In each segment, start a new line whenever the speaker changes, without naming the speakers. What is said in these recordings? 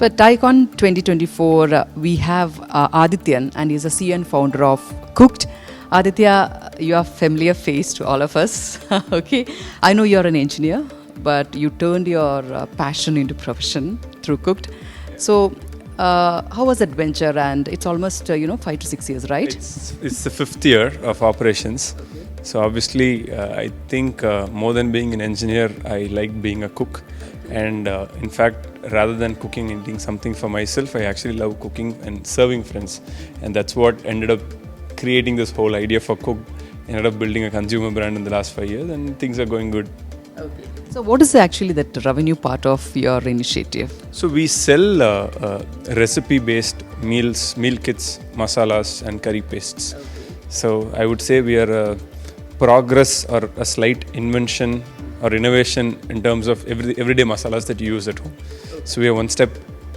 So at TiEKon 2024, we have Aathitiyan, and he's a CEO and founder of Cooked. Aditya, you are a familiar face to all of us. Okay, I know you're an engineer, but you turned your passion into profession through Cooked. So, how was that venture? And it's almost 5 to 6 years, right?
It's the fifth year of operations. Okay. So obviously, I think more than being an engineer, I like being a cook. And in fact, rather than cooking and eating something for myself, I actually love cooking and serving friends. And that's what ended up creating this whole idea for Cooked. Ended up building a consumer brand in the last 5 years, and things are going good.
Okay. So what is actually that revenue part of your initiative?
So we sell recipe-based meals, meal kits, masalas and curry pastes. Okay. So I would say we are a progress or a slight invention or innovation in terms of everyday masalas that you use at home. Okay. So we are one step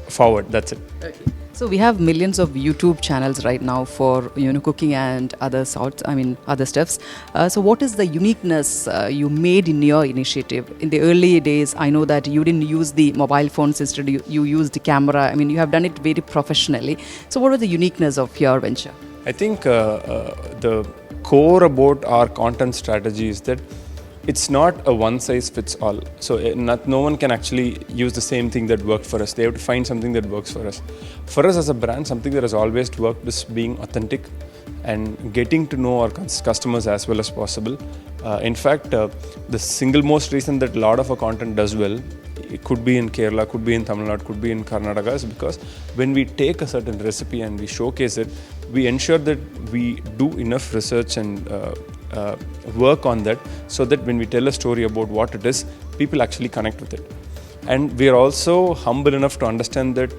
forward, that's it. Okay.
So we have millions of YouTube channels right now for cooking and other sorts, other stuffs. So what is the uniqueness you made in your initiative? In the early days, I know that you didn't use the mobile phones, instead you used the camera. You have done it very professionally. So what was the uniqueness of your venture?
I think the core about our content strategy is that it's not a one-size-fits-all. So no one can actually use the same thing that worked for us. They have to find something that works for us. For us as a brand, something that has always worked is being authentic and getting to know our customers as well as possible. In fact, the single most reason that a lot of our content does well, it could be in Kerala, could be in Tamil Nadu, could be in Karnataka, is because when we take a certain recipe and we showcase it, we ensure that we do enough research and work on that, so that when we tell a story about what it is, people actually connect with it. And we are also humble enough to understand that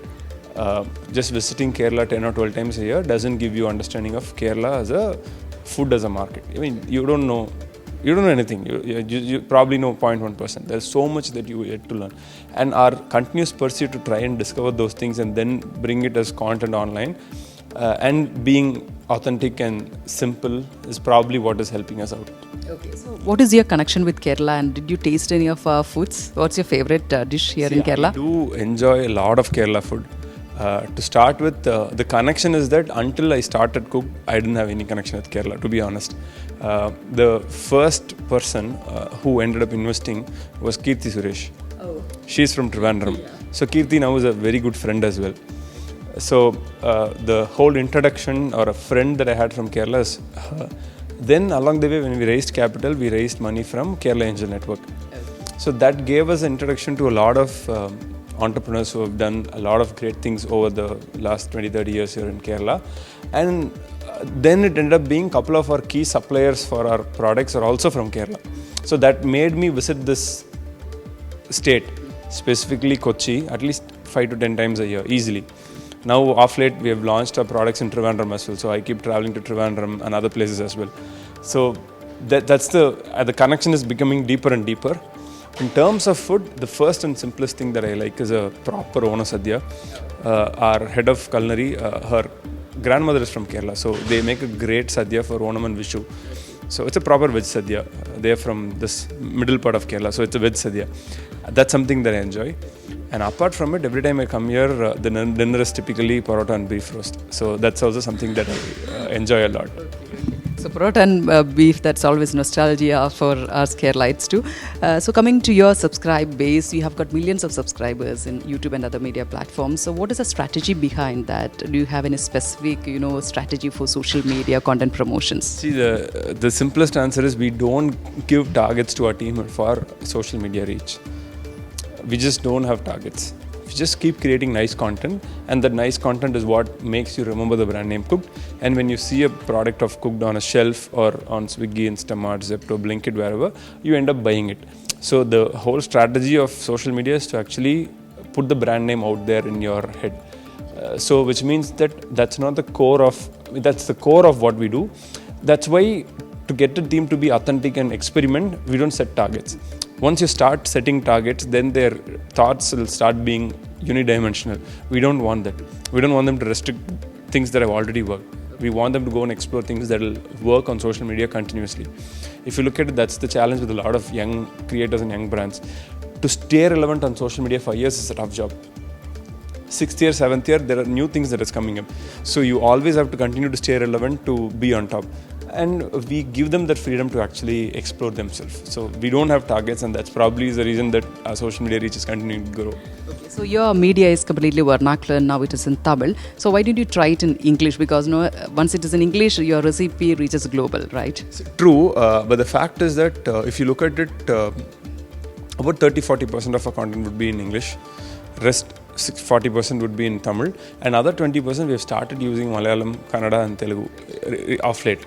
just visiting Kerala 10 or 12 times a year doesn't give you understanding of Kerala as a food as a market. You don't know anything. You probably know 0.1%. There's so much that you yet to learn. And our continuous pursuit to try and discover those things and then bring it as content online and being authentic and simple is probably what is helping us out.
Okay, so what is your connection with Kerala, and did you taste any of our foods? What's your favorite dish here in Kerala?
I do enjoy a lot of Kerala food. To start with, the connection is that until I started Cook, I didn't have any connection with Kerala, to be honest. The first person who ended up investing was Kirti Suresh. Oh. She's from Trivandrum. Yeah. So Kirti now is a very good friend as well. So the whole introduction or a friend that I had from Kerala is then along the way when we raised capital, we raised money from Kerala Angel Network. Okay. So that gave us an introduction to a lot of entrepreneurs who have done a lot of great things over the last 20-30 years here in Kerala. And then it ended up being a couple of our key suppliers for our products are also from Kerala. So that made me visit this state, specifically Kochi, at least 5 to 10 times a year, easily. Now, off late, we have launched our products in Trivandrum as well. So I keep traveling to Trivandrum and other places as well. So that's the connection is becoming deeper and deeper. In terms of food, the first and simplest thing that I like is a proper Onam Sadhya. Our head of culinary, her grandmother is from Kerala. So they make a great Sadhya for Onam and Vishu. So it's a proper veg Sadhya. They are from this middle part of Kerala. So it's a veg Sadhya. That's something that I enjoy. And apart from it, every time I come here, the dinner is typically Porotta and beef roast. So that's also something that I enjoy a lot.
So Porotta and beef, that's always nostalgia for us Keralites too. So coming to your subscribe base, you have got millions of subscribers in YouTube and other media platforms. So what is the strategy behind that? Do you have any specific, strategy for social media content promotions?
See, the simplest answer is we don't give targets to our team for social media reach. We just don't have targets. We just keep creating nice content, and that nice content is what makes you remember the brand name Cooked. And when you see a product of Cooked on a shelf or on Swiggy, Instamart, Zepto, Blinkit, wherever, you end up buying it. So the whole strategy of social media is to actually put the brand name out there in your head. So which means that that's the core of what we do. That's why to get the team to be authentic and experiment, we don't set targets. Once you start setting targets, then their thoughts will start being unidimensional. We don't want that. We don't want them to restrict things that have already worked. We want them to go and explore things that will work on social media continuously. If you look at it, that's the challenge with a lot of young creators and young brands. To stay relevant on social media for years is a tough job. 6th year, 7th year, there are new things that is coming up. So you always have to continue to stay relevant to be on top. And we give them that freedom to actually explore themselves. So we don't have targets, and that's probably the reason that our social media reach is continuing to grow.
Okay, so your media is completely vernacular, now it is in Tamil. So why didn't you try it in English? Because once it is in English, your recipe reaches global, right?
True, but the fact is that if you look at it, about 30-40% of our content would be in English. Rest 40% would be in Tamil, and other 20% we have started using Malayalam, Kannada and Telugu of late.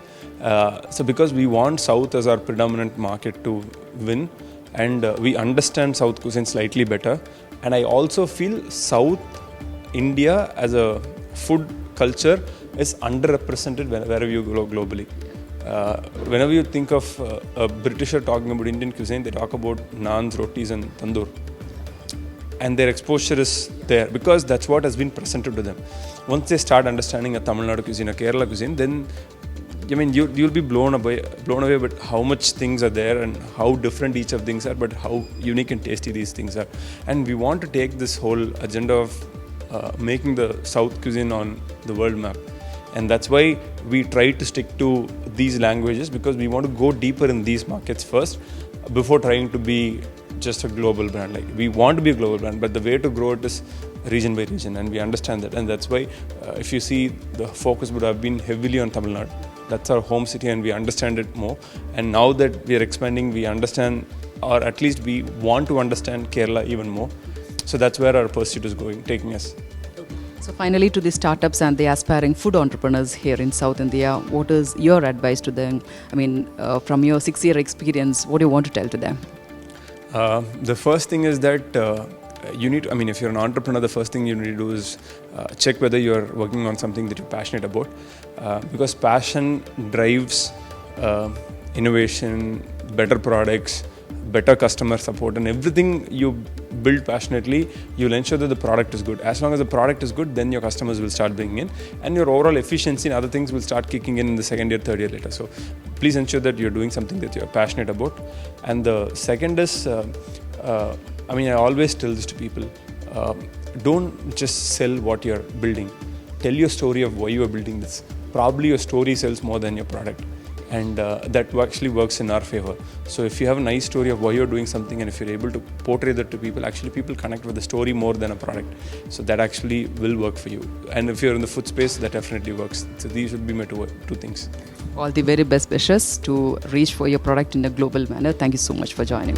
So because we want South as our predominant market to win, and we understand South cuisine slightly better, and I also feel South India as a food culture is underrepresented wherever you go globally. Whenever you think of a Britisher talking about Indian cuisine, they talk about naans, rotis and tandoor. And their exposure is there because that's what has been presented to them. Once they start understanding a Tamil Nadu cuisine, a Kerala cuisine, then you'll be blown away with how much things are there and how different each of things are, but how unique and tasty these things are. And we want to take this whole agenda of making the South cuisine on the world map. And that's why we try to stick to these languages, because we want to go deeper in these markets first before trying to be just a global brand. Like, we want to be a global brand, but the way to grow it is region by region, and we understand that. And that's why if you see, the focus would have been heavily on Tamil Nadu. That's our home city, and we understand it more. And now that we are expanding, we understand, or at least we want to understand Kerala even more. So that's where our pursuit is going, taking us.
So finally, to the startups and the aspiring food entrepreneurs here in South India, what is your advice to them? I mean, from your 6-year experience, what do you want to tell to them?
The first thing is that you need to, if you're an entrepreneur, the first thing you need to do is check whether you're working on something that you're passionate about, because passion drives innovation, better products, better customer support, and everything you build passionately, you'll ensure that the product is good. As long as the product is good, then your customers will start bringing in, and your overall efficiency and other things will start kicking in the second year, third year later. So please ensure that you're doing something that you're passionate about. And the second is, I always tell this to people, don't just sell what you're building. Tell your story of why you are building this. Probably your story sells more than your product. And that actually works in our favor. So if you have a nice story of why you're doing something, and if you're able to portray that to people, actually people connect with the story more than a product. So that actually will work for you. And if you're in the food space, that definitely works. So these would be my two things.
All the very best wishes to reach for your product in a global manner. Thank you so much for joining.